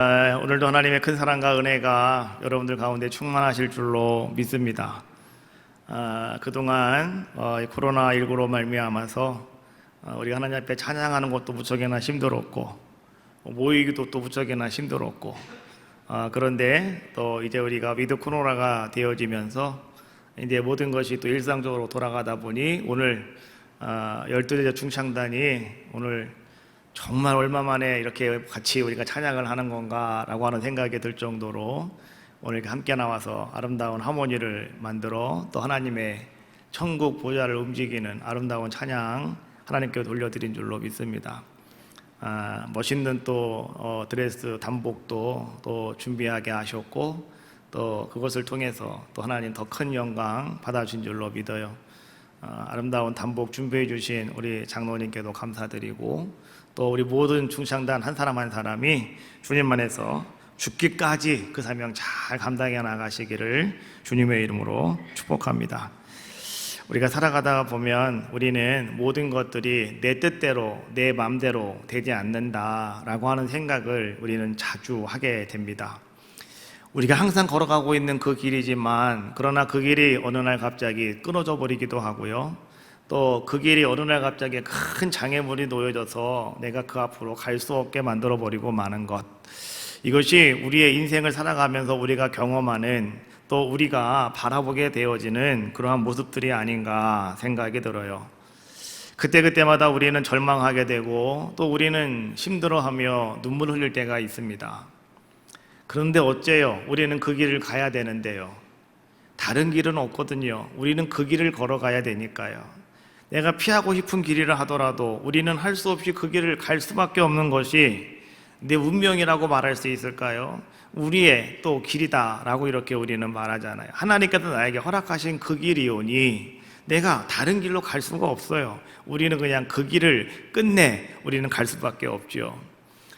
오늘도 하나님의 큰 사랑과 은혜가 여러분들 가운데 충만하실 줄로 믿습니다. 그동안 코로나19로 말미암아서 우리 하나님 앞에 찬양하는 것도 무척이나 힘들었고 모이기도 또 무척이나 힘들었고 그런데 또 이제 우리가 위드 코로나가 되어지면서 이제 모든 것이 또 일상적으로 돌아가다 보니 오늘 12대 중창단이 오늘 정말 얼마 만에 이렇게 같이 우리가 찬양을 하는 건가라고 하는 생각이 들 정도로 오늘 이렇게 함께 나와서 아름다운 하모니를 만들어 또 하나님의 천국 보좌를 움직이는 아름다운 찬양 하나님께 돌려드린 줄로 믿습니다. 멋있는 또 드레스 단복도 또 준비하게 하셨고 또 그것을 통해서 또 하나님 더 큰 영광 받아주신 줄로 믿어요. 아름다운 단복 준비해 주신 우리 장로님께도 감사드리고 또 우리 모든 중창단 한 사람 한 사람이 주님 안에서 죽기까지 그 사명 잘 감당해 나가시기를 주님의 이름으로 축복합니다. 우리가 살아가다 보면 우리는 모든 것들이 내 뜻대로 내 마음대로 되지 않는다라고 하는 생각을 우리는 자주 하게 됩니다. 우리가 항상 걸어가고 있는 그 길이지만 그러나 그 길이 어느 날 갑자기 끊어져 버리기도 하고요. 또 그 길이 어느 날 갑자기 큰 장애물이 놓여져서 내가 그 앞으로 갈 수 없게 만들어 버리고 마는 것, 이것이 우리의 인생을 살아가면서 우리가 경험하는 또 우리가 바라보게 되어지는 그러한 모습들이 아닌가 생각이 들어요. 그때마다 우리는 절망하게 되고 또 우리는 힘들어하며 눈물 흘릴 때가 있습니다. 그런데 어째요? 우리는 그 길을 가야 되는데요. 다른 길은 없거든요. 우리는 그 길을 걸어가야 되니까요. 내가 피하고 싶은 길이라 하더라도 우리는 할 수 없이 그 길을 갈 수밖에 없는 것이 내 운명이라고 말할 수 있을까요? 우리의 또 길이다라고 이렇게 우리는 말하잖아요. 하나님께서 나에게 허락하신 그 길이오니 내가 다른 길로 갈 수가 없어요. 우리는 그냥 그 길을 끝내 우리는 갈 수밖에 없죠.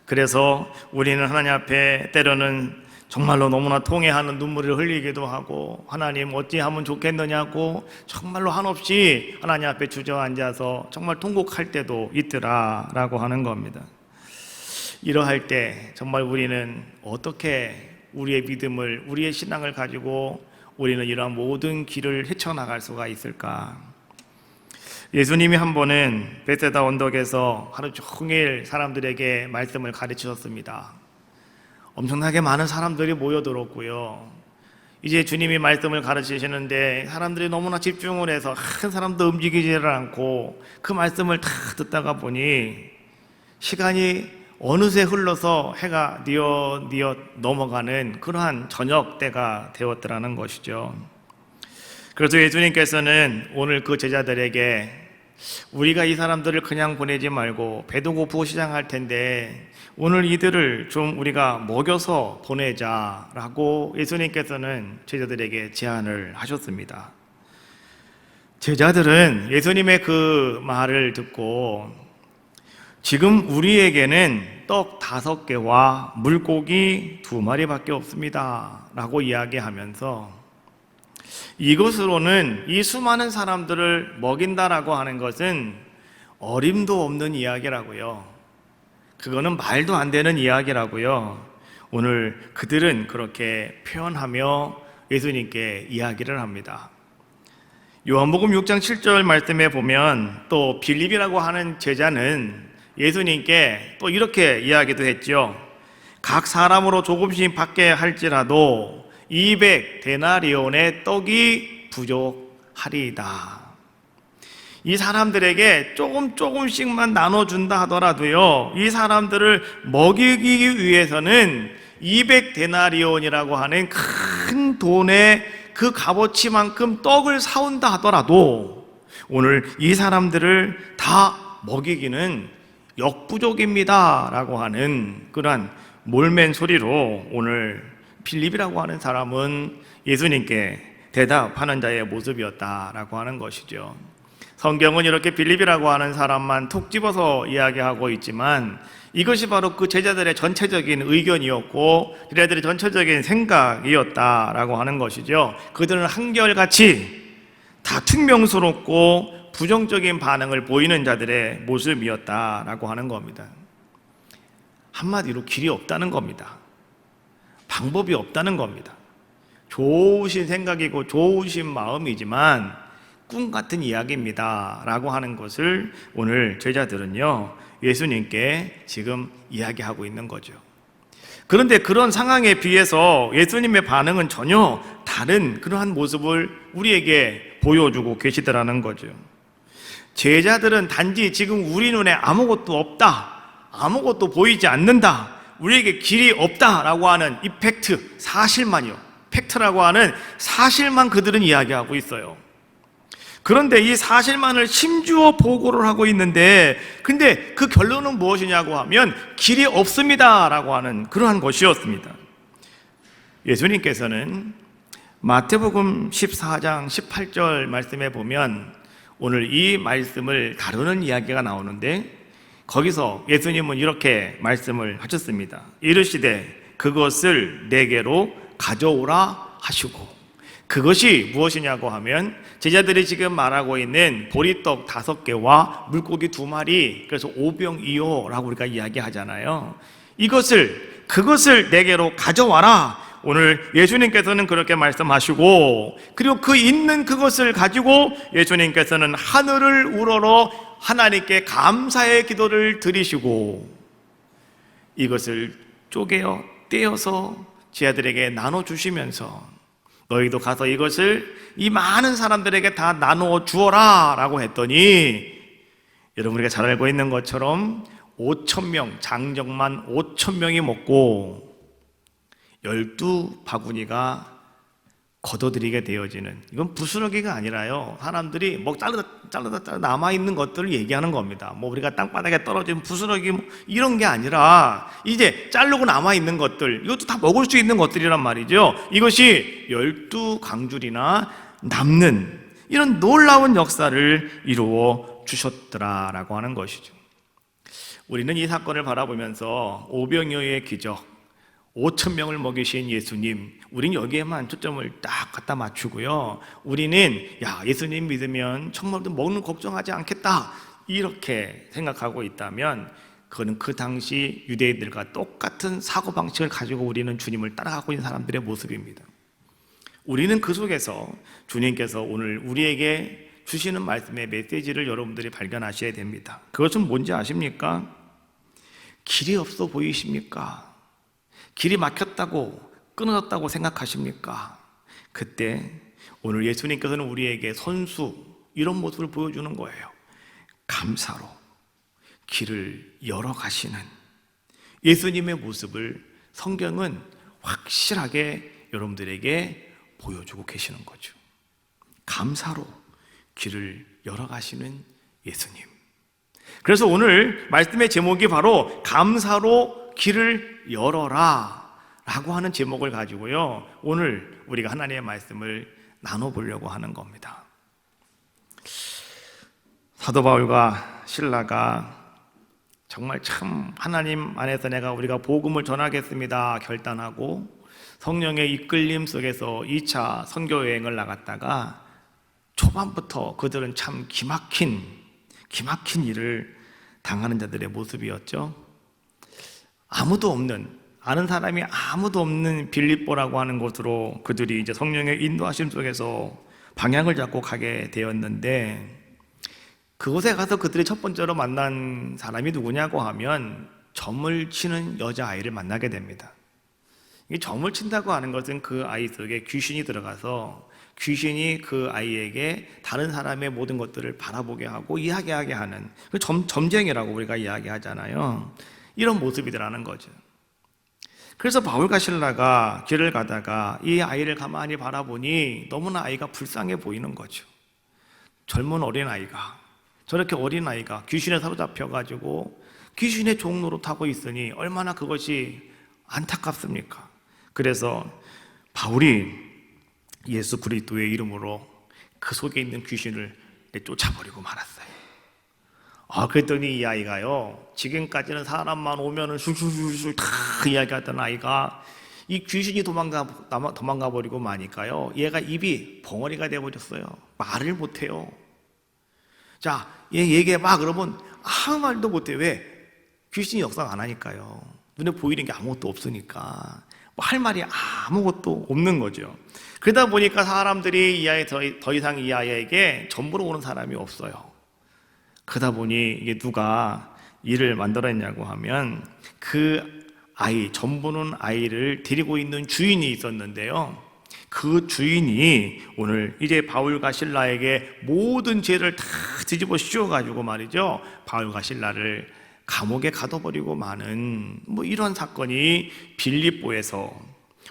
그래서 우리는 하나님 앞에 때로는 정말로 너무나 통회하는 눈물을 흘리기도 하고 하나님 어찌하면 좋겠느냐고 정말로 한없이 하나님 앞에 주저앉아서 정말 통곡할 때도 있더라라고 하는 겁니다. 이러할 때 정말 우리는 어떻게 우리의 믿음을, 우리의 신앙을 가지고 우리는 이러한 모든 길을 헤쳐나갈 수가 있을까? 예수님이 한 번은 베세다 언덕에서 하루 종일 사람들에게 말씀을 가르치셨습니다. 엄청나게 많은 사람들이 모여들었고요. 이제 주님이 말씀을 가르치시는데 사람들이 너무나 집중을 해서 한 사람도 움직이지를 않고 그 말씀을 다 듣다가 보니 시간이 어느새 흘러서 해가 뉘어 넘어가는 그러한 저녁 때가 되었더라는 것이죠. 그래서 예수님께서는 오늘 그 제자들에게 우리가 이 사람들을 그냥 보내지 말고 배도 고프고 시장할 텐데 오늘 이들을 좀 우리가 먹여서 보내자라고 예수님께서는 제자들에게 제안을 하셨습니다. 제자들은 예수님의 그 말을 듣고 지금 우리에게는 떡 5개와 물고기 2마리밖에 없습니다 라고 이야기하면서 이것으로는 이 수많은 사람들을 먹인다라고 하는 것은 어림도 없는 이야기라고요. 그거는 말도 안 되는 이야기라고요. 오늘 그들은 그렇게 표현하며 예수님께 이야기를 합니다. 요한복음 6장 7절 말씀에 보면 또 빌립이라고 하는 제자는 예수님께 또 이렇게 이야기도 했죠. 각 사람으로 조금씩 받게 할지라도 200데나리온의 떡이 부족하리이다. 이 사람들에게 조금씩만 나눠준다 하더라도요, 이 사람들을 먹이기 위해서는 200데나리온이라고 하는 큰 돈의 그 값어치만큼 떡을 사온다 하더라도 오늘 이 사람들을 다 먹이기는 역부족입니다 라고 하는 그러한 몰맨 소리로 오늘 빌립이라고 하는 사람은 예수님께 대답하는 자의 모습이었다라고 하는 것이죠. 성경은 이렇게 빌립이라고 하는 사람만 툭 집어서 이야기하고 있지만 이것이 바로 그 제자들의 전체적인 의견이었고 그들의 전체적인 생각이었다라고 하는 것이죠. 그들은 한결같이 다 퉁명스럽고 부정적인 반응을 보이는 자들의 모습이었다라고 하는 겁니다. 한마디로 길이 없다는 겁니다. 방법이 없다는 겁니다. 좋으신 생각이고 좋으신 마음이지만 꿈 같은 이야기입니다 라고 하는 것을 오늘 제자들은요 예수님께 지금 이야기하고 있는 거죠. 그런데 그런 상황에 비해서 예수님의 반응은 전혀 다른 그러한 모습을 우리에게 보여주고 계시더라는 거죠. 제자들은 단지 지금 우리 눈에 아무것도 없다, 아무것도 보이지 않는다, 우리에게 길이 없다라고 하는 이 팩트, 사실만요, 팩트라고 하는 사실만 그들은 이야기하고 있어요. 그런데 이 사실만을 심주어 보고를 하고 있는데, 근데 그 결론은 무엇이냐고 하면 길이 없습니다 라고 하는 그러한 것이었습니다. 예수님께서는 마태복음 14장 18절 말씀에 보면 오늘 이 말씀을 다루는 이야기가 나오는데, 거기서 예수님은 이렇게 말씀을 하셨습니다. 이르시되 그것을 내게로 가져오라 하시고, 그것이 무엇이냐고 하면 제자들이 지금 말하고 있는 보리떡 5개와 물고기 2마리, 그래서 오병이어라고 우리가 이야기하잖아요. 그것을 내게로 가져와라. 오늘 예수님께서는 그렇게 말씀하시고, 그리고 그 있는 그것을 가지고 예수님께서는 하늘을 우러러 하나님께 감사의 기도를 드리시고, 이것을 쪼개어 떼어서 제자들에게 나눠주시면서 너희도 가서 이것을 이 많은 사람들에게 다 나누어 주어라 라고 했더니, 여러분 우리가 잘 알고 있는 것처럼 5,000명, 장정만 5,000명이 먹고 12바구니가 거둬들이게 되어지는, 이건 부스러기가 아니라요, 사람들이 자르다 남아있는 것들을 얘기하는 겁니다. 우리가 땅바닥에 떨어진 부스러기 이런 게 아니라 이제 자르고 남아있는 것들, 이것도 다 먹을 수 있는 것들이란 말이죠. 이것이 12강줄이나 남는 이런 놀라운 역사를 이루어 주셨더라라고 하는 것이죠. 우리는 이 사건을 바라보면서 오병이어의 기적, 5,000명을 먹이신 예수님, 우린 여기에만 초점을 딱 갖다 맞추고요, 우리는 예수님 믿으면 정말 먹는 걱정하지 않겠다 이렇게 생각하고 있다면, 그거는 그 당시 유대인들과 똑같은 사고방식을 가지고 우리는 주님을 따라가고 있는 사람들의 모습입니다. 우리는 그 속에서 주님께서 오늘 우리에게 주시는 말씀의 메시지를 여러분들이 발견하셔야 됩니다. 그것은 뭔지 아십니까? 길이 없어 보이십니까? 길이 막혔다고, 끊어졌다고 생각하십니까? 그때 오늘 예수님께서는 우리에게 선수, 이런 모습을 보여주는 거예요. 감사로 길을 열어가시는 예수님의 모습을 성경은 확실하게 여러분들에게 보여주고 계시는 거죠. 감사로 길을 열어가시는 예수님. 그래서 오늘 말씀의 제목이 바로 감사로 길을 열어라 라고 하는 제목을 가지고요, 오늘 우리가 하나님의 말씀을 나눠보려고 하는 겁니다. 사도 바울과 실라가 정말 참 하나님 안에서 우리가 복음을 전하겠습니다 결단하고 성령의 이끌림 속에서 2차 선교 여행을 나갔다가 초반부터 그들은 참 기막힌 일을 당하는 자들의 모습이었죠. 아무도 없는, 아는 사람이 아무도 없는 빌립보라고 하는 곳으로 그들이 이제 성령의 인도하심 속에서 방향을 잡고 가게 되었는데, 그곳에 가서 그들이 첫 번째로 만난 사람이 누구냐고 하면 점을 치는 여자아이를 만나게 됩니다. 이 점을 친다고 하는 것은 그 아이 속에 귀신이 들어가서 귀신이 그 아이에게 다른 사람의 모든 것들을 바라보게 하고 이야기하게 하는, 점쟁이라고 우리가 이야기하잖아요. 이런 모습이더라는 거죠. 그래서 바울과 실라가 길을 가다가 이 아이를 가만히 바라보니 너무나 아이가 불쌍해 보이는 거죠. 젊은 어린아이가, 저렇게 어린아이가 귀신에 사로잡혀가지고 귀신의 종 노릇하고 있으니 얼마나 그것이 안타깝습니까? 그래서 바울이 예수 그리스도의 이름으로 그 속에 있는 귀신을 쫓아버리고 말았어요. 그랬더니 이 아이가요, 지금까지는 사람만 오면은 술술술술 다 이야기하던 아이가 이 귀신이 도망가 버리고 마니까요, 얘가 입이 벙어리가 되어버렸어요. 말을 못해요. 자, 얘 얘기해봐 그러면 아무 말도 못해. 왜? 귀신이 역사 안 하니까요. 눈에 보이는 게 아무것도 없으니까 할 말이 아무것도 없는 거죠. 그러다 보니까 사람들이 더 이상 이 아이에게 전부로 오는 사람이 없어요. 그러다 보니 이게 누가 일을 만들었냐고 하면 그 아이, 전부는 아이를 데리고 있는 주인이 있었는데요. 그 주인이 오늘 이제 바울과 실라에게 모든 죄를 다 뒤집어 씌워가지고 말이죠. 바울과 실라를 감옥에 가둬버리고 마는 이런 사건이 빌립보에서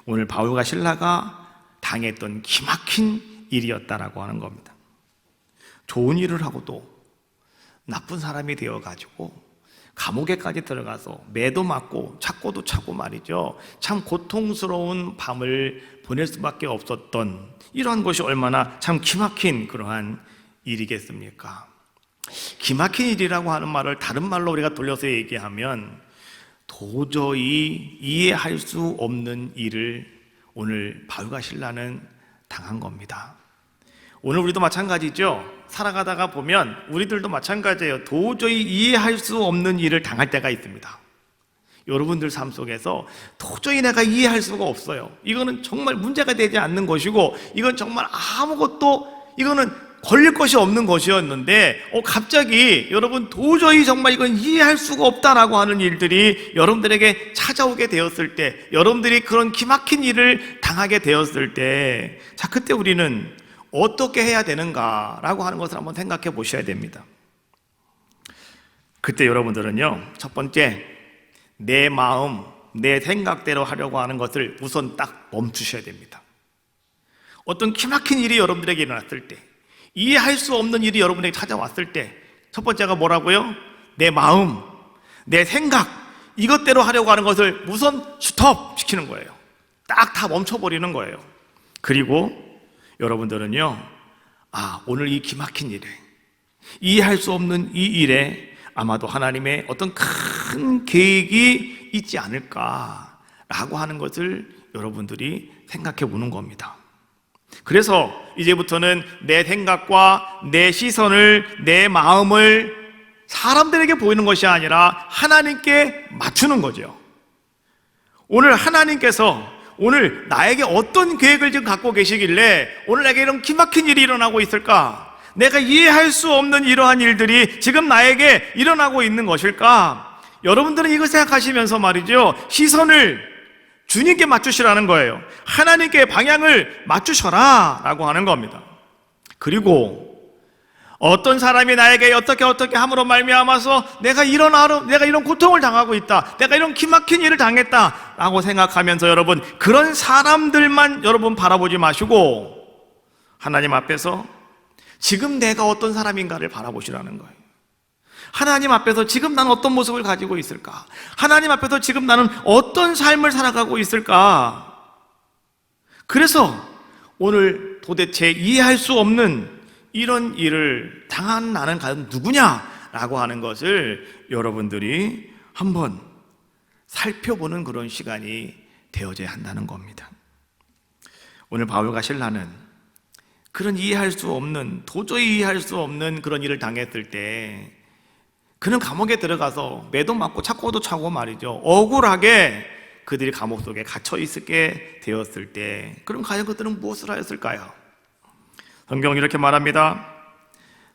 오늘 바울과 실라가 당했던 기막힌 일이었다라고 하는 겁니다. 좋은 일을 하고도 나쁜 사람이 되어가지고 감옥에까지 들어가서 매도 맞고 착고도 차고 말이죠. 참 고통스러운 밤을 보낼 수밖에 없었던 이러한 것이 얼마나 참 기막힌 그러한 일이겠습니까? 기막힌 일이라고 하는 말을 다른 말로 우리가 돌려서 얘기하면 도저히 이해할 수 없는 일을 오늘 바울과 실라는 당한 겁니다. 오늘 우리도 마찬가지죠. 살아가다가 보면 우리들도 마찬가지예요. 도저히 이해할 수 없는 일을 당할 때가 있습니다. 여러분들 삶 속에서 도저히 내가 이해할 수가 없어요. 이거는 정말 문제가 되지 않는 것이고, 이건 정말 이거는 걸릴 것이 없는 것이었는데 갑자기 여러분 도저히 정말 이건 이해할 수가 없다라고 하는 일들이 여러분들에게 찾아오게 되었을 때, 여러분들이 그런 기막힌 일을 당하게 되었을 때, 자, 그때 우리는 어떻게 해야 되는가라고 하는 것을 한번 생각해 보셔야 됩니다. 그때 여러분들은요, 첫 번째, 내 마음, 내 생각대로 하려고 하는 것을 우선 딱 멈추셔야 됩니다. 어떤 기막힌 일이 여러분들에게 일어났을 때, 이해할 수 없는 일이 여러분에게 찾아왔을 때, 첫 번째가 뭐라고요? 내 마음, 내 생각, 이것대로 하려고 하는 것을 우선 스톱 시키는 거예요. 딱 다 멈춰버리는 거예요. 그리고 여러분들은요, 오늘 이 기막힌 일에, 이해할 수 없는 이 일에 아마도 하나님의 어떤 큰 계획이 있지 않을까라고 하는 것을 여러분들이 생각해 보는 겁니다. 그래서 이제부터는 내 생각과 내 시선을, 내 마음을 사람들에게 보이는 것이 아니라 하나님께 맞추는 거죠. 오늘 하나님께서 오늘 나에게 어떤 계획을 지금 갖고 계시길래 오늘 내게 이런 기막힌 일이 일어나고 있을까? 내가 이해할 수 없는 이러한 일들이 지금 나에게 일어나고 있는 것일까? 여러분들은 이걸 생각하시면서 말이죠, 시선을 주님께 맞추시라는 거예요. 하나님께 방향을 맞추셔라 라고 하는 겁니다. 그리고 어떤 사람이 나에게 어떻게 함으로 말미암아서 내가 이런 고통을 당하고 있다, 내가 이런 기막힌 일을 당했다 라고 생각하면서 여러분, 그런 사람들만 여러분 바라보지 마시고 하나님 앞에서 지금 내가 어떤 사람인가를 바라보시라는 거예요. 하나님 앞에서 지금 나는 어떤 모습을 가지고 있을까? 하나님 앞에서 지금 나는 어떤 삶을 살아가고 있을까? 그래서 오늘 도대체 이해할 수 없는 이런 일을 당한 나는 과연 누구냐라고 하는 것을 여러분들이 한번 살펴보는 그런 시간이 되어져야 한다는 겁니다. 오늘 바울과 실라는 그런 도저히 이해할 수 없는 그런 일을 당했을 때, 그는 감옥에 들어가서 매도 맞고 착고도 차고 말이죠, 억울하게 그들이 감옥 속에 갇혀 있게 되었을 때, 그럼 과연 그들은 무엇을 하였을까요? 성경은 이렇게 말합니다.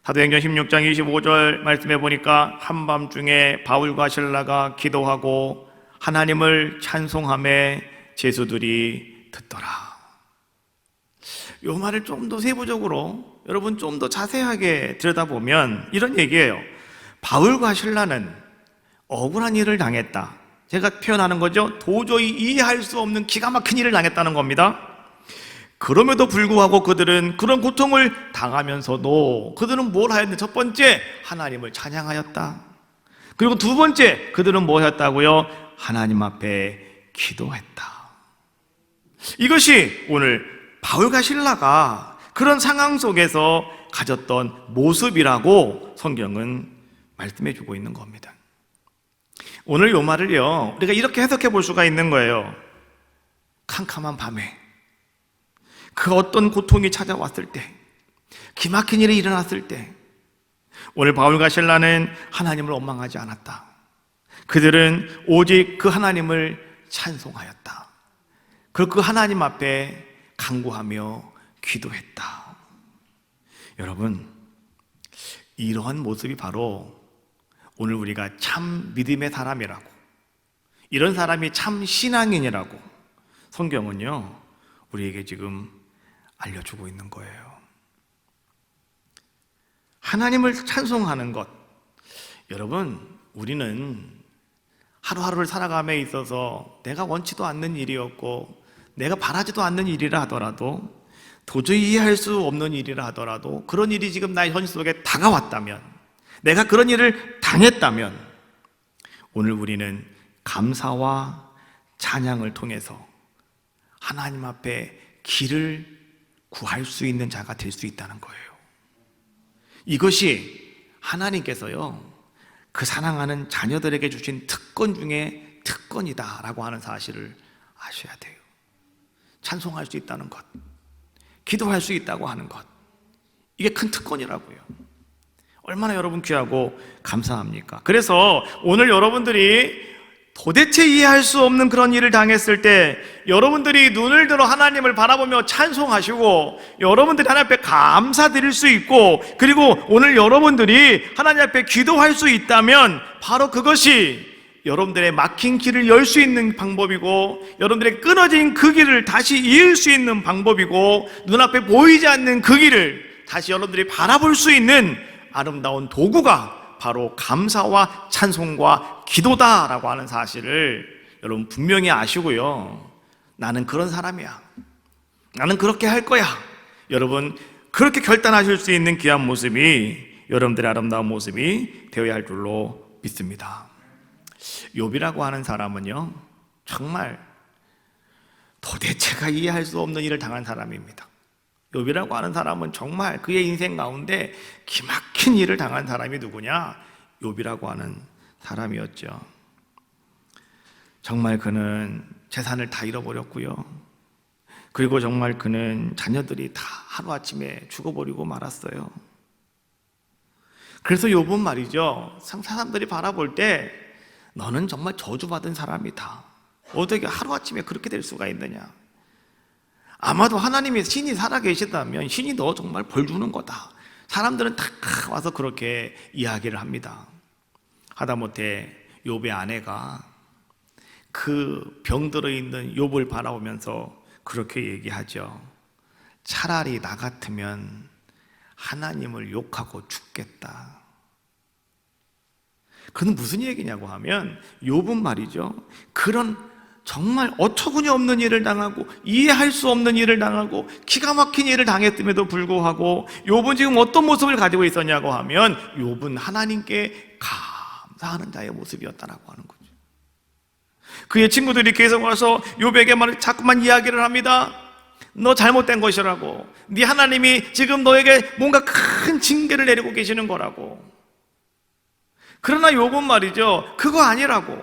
사도행전 16장 25절 말씀해 보니까 한밤중에 바울과 실라가 기도하고 하나님을 찬송하며 제수들이 듣더라. 이 말을 좀 더 세부적으로 여러분 좀 더 자세하게 들여다보면 이런 얘기예요. 바울과 실라는 억울한 일을 당했다. 제가 표현하는 거죠. 도저히 이해할 수 없는 기가 막힌 일을 당했다는 겁니다. 그럼에도 불구하고 그들은 그런 고통을 당하면서도 그들은 뭘 하였는지, 첫 번째, 하나님을 찬양하였다. 그리고 두 번째, 그들은 뭐 했다고요? 하나님 앞에 기도했다. 이것이 오늘 바울과 실라가 그런 상황 속에서 가졌던 모습이라고 성경은 말씀해 주고 있는 겁니다. 오늘 이 말을요, 우리가 이렇게 해석해 볼 수가 있는 거예요. 캄캄한 밤에 그 어떤 고통이 찾아왔을 때, 기막힌 일이 일어났을 때, 오늘 바울과 실라는 하나님을 원망하지 않았다. 그들은 오직 그 하나님을 찬송하였다. 그리고 그 하나님 앞에 간구하며 기도했다. 여러분, 이러한 모습이 바로 오늘 우리가 참 믿음의 사람이라고, 이런 사람이 참 신앙인이라고 성경은요 우리에게 지금 알려주고 있는 거예요. 하나님을 찬송하는 것, 여러분, 우리는 하루하루를 살아감에 있어서 내가 원치도 않는 일이었고 내가 바라지도 않는 일이라 하더라도, 도저히 이해할 수 없는 일이라 하더라도, 그런 일이 지금 나의 현실 속에 다가왔다면, 내가 그런 일을 당했다면, 오늘 우리는 감사와 찬양을 통해서 하나님 앞에 길을 구할 수 있는 자가 될 수 있다는 거예요. 이것이 하나님께서요 그 사랑하는 자녀들에게 주신 특권 중에 특권이다라고 하는 사실을 아셔야 돼요. 찬송할 수 있다는 것, 기도할 수 있다고 하는 것, 이게 큰 특권이라고요. 얼마나 여러분 귀하고 감사합니까? 그래서 오늘 여러분들이 도대체 이해할 수 없는 그런 일을 당했을 때 여러분들이 눈을 들어 하나님을 바라보며 찬송하시고 여러분들이 하나님 앞에 감사드릴 수 있고, 그리고 오늘 여러분들이 하나님 앞에 기도할 수 있다면 바로 그것이 여러분들의 막힌 길을 열 수 있는 방법이고, 여러분들의 끊어진 그 길을 다시 이을 수 있는 방법이고, 눈앞에 보이지 않는 그 길을 다시 여러분들이 바라볼 수 있는 아름다운 도구가 바로 감사와 찬송과 기도다라고 하는 사실을 여러분 분명히 아시고요, 나는 그런 사람이야, 나는 그렇게 할 거야, 여러분 그렇게 결단하실 수 있는 귀한 모습이 여러분들의 아름다운 모습이 되어야 할 줄로 믿습니다. 욥이라고 하는 사람은요 정말 도대체가 이해할 수 없는 일을 당한 사람입니다. 욥이라고 하는 사람은 정말 그의 인생 가운데 기막힌 일을 당한 사람이 누구냐? 욥이라고 하는 사람이었죠. 정말 그는 재산을 다 잃어버렸고요, 그리고 정말 그는 자녀들이 다 하루아침에 죽어버리고 말았어요. 그래서 욥은 말이죠, 사람들이 바라볼 때 너는 정말 저주받은 사람이다, 어떻게 하루아침에 그렇게 될 수가 있느냐, 아마도 하나님의 신이 살아계시다면 신이 너 정말 벌 주는 거다, 사람들은 다 와서 그렇게 이야기를 합니다. 하다못해 욥의 아내가 그 병들어 있는 욥을 바라보면서 그렇게 얘기하죠. 차라리 나 같으면 하나님을 욕하고 죽겠다. 그건 무슨 얘기냐고 하면, 욥은 말이죠, 그런 정말 어처구니 없는 일을 당하고 이해할 수 없는 일을 당하고 기가 막힌 일을 당했음에도 불구하고 욥은 지금 어떤 모습을 가지고 있었냐고 하면, 욥은 하나님께 감사하는 자의 모습이었다라고 하는 거죠. 그의 친구들이 계속 와서 욥에게 자꾸만 이야기를 합니다. 너 잘못된 것이라고, 네 하나님이 지금 너에게 뭔가 큰 징계를 내리고 계시는 거라고. 그러나 욥은 말이죠, 그거 아니라고,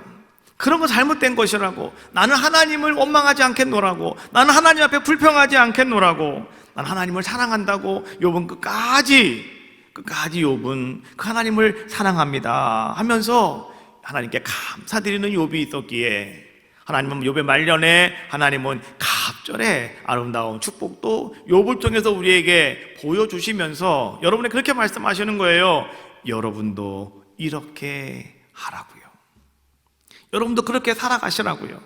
그런 거 잘못된 것이라고, 나는 하나님을 원망하지 않겠노라고, 나는 하나님 앞에 불평하지 않겠노라고, 나는 하나님을 사랑한다고 욥은 끝까지 욥은 그 하나님을 사랑합니다 하면서 하나님께 감사드리는 욥이 있었기에, 하나님은 욥의 말년에 하나님은 갑절의 아름다운 축복도 욥을 통해서 우리에게 보여주시면서 여러분이 그렇게 말씀하시는 거예요. 여러분도 이렇게 하라고요, 여러분도 그렇게 살아가시라고요,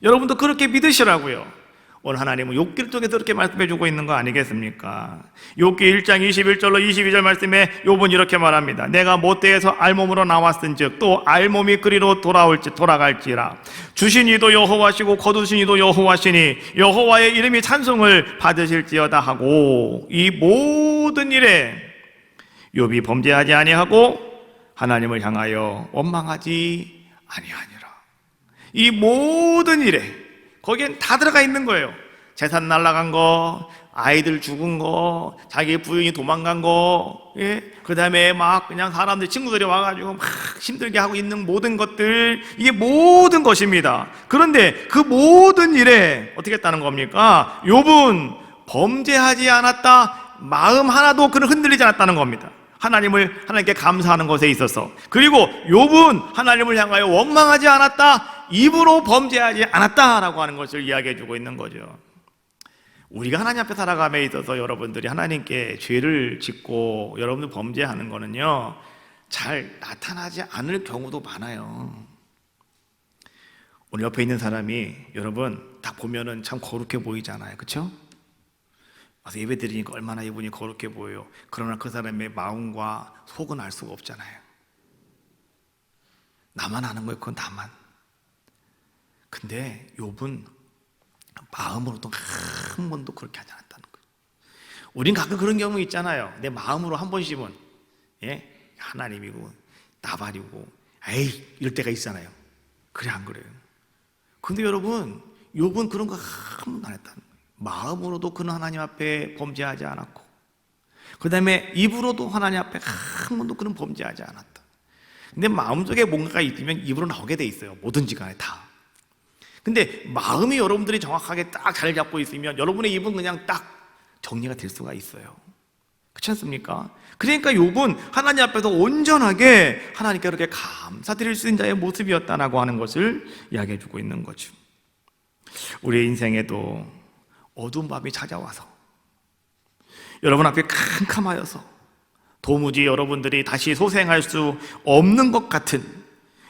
여러분도 그렇게 믿으시라고요. 오늘 하나님은 욥기를 통해서 그렇게 말씀해 주고 있는 거 아니겠습니까? 욥기 1장 21절로 22절 말씀에 욥은 이렇게 말합니다. 내가 못대에서 알몸으로 나왔은즉 또 알몸이 그리로 돌아갈지라. 주신 이도 여호와시고 거두신 이도 여호와시니 여호와의 이름이 찬송을 받으실지어다 하고, 이 모든 일에 욥이 범죄하지 아니하고 하나님을 향하여 원망하지 아니하니라. 이 모든 일에 거기엔 다 들어가 있는 거예요. 재산 날라간 거, 아이들 죽은 거, 자기 부인이 도망간 거, 그 다음에 막 그냥 사람들, 친구들이 와가지고 막 힘들게 하고 있는 모든 것들, 이게 모든 것입니다. 그런데 그 모든 일에 어떻게 했다는 겁니까? 욥은 범죄하지 않았다, 마음 하나도 그는 흔들리지 않았다는 겁니다. 하나님께 감사하는 것에 있어서. 그리고 욥은 하나님을 향하여 원망하지 않았다, 입으로 범죄하지 않았다라고 하는 것을 이야기해 주고 있는 거죠. 우리가 하나님 앞에 살아감에 있어서 여러분들이 하나님께 죄를 짓고 여러분들 범죄하는 거는요, 잘 나타나지 않을 경우도 많아요. 오늘 옆에 있는 사람이 여러분 딱 보면은 참 거룩해 보이잖아요. 그렇죠? 와서 예배 드리니까 얼마나 이분이 거룩해 보여요. 그러나 그 사람의 마음과 속은 알 수가 없잖아요. 나만 아는 거예요. 그건 나만. 근데 욥은 마음으로도 한 번도 그렇게 하지 않았다는 거예요. 우린 가끔 그런 경우 있잖아요. 내 마음으로 한 번씩은 하나님이고 나발이고 에이 이럴 때가 있잖아요. 그래 안 그래요? 근데 여러분 욥은 그런 거 한 번도 안 했다는 거예요. 마음으로도 그는 하나님 앞에 범죄하지 않았고, 그 다음에 입으로도 하나님 앞에 한 번도 그는 범죄하지 않았다. 근데 마음속에 뭔가가 있으면 입으로 나오게 돼 있어요. 뭐든지 간에 다. 근데 마음이 여러분들이 정확하게 딱 자리 잡고 있으면 여러분의 입은 그냥 딱 정리가 될 수가 있어요. 그렇지 않습니까? 그러니까 욥은 하나님 앞에서 온전하게 하나님께 그렇게 감사드릴 수 있는 자의 모습이었다라고 하는 것을 이야기해 주고 있는 거죠. 우리의 인생에도 어두운 밤이 찾아와서 여러분 앞에 캄캄하여서 도무지 여러분들이 다시 소생할 수 없는 것 같은,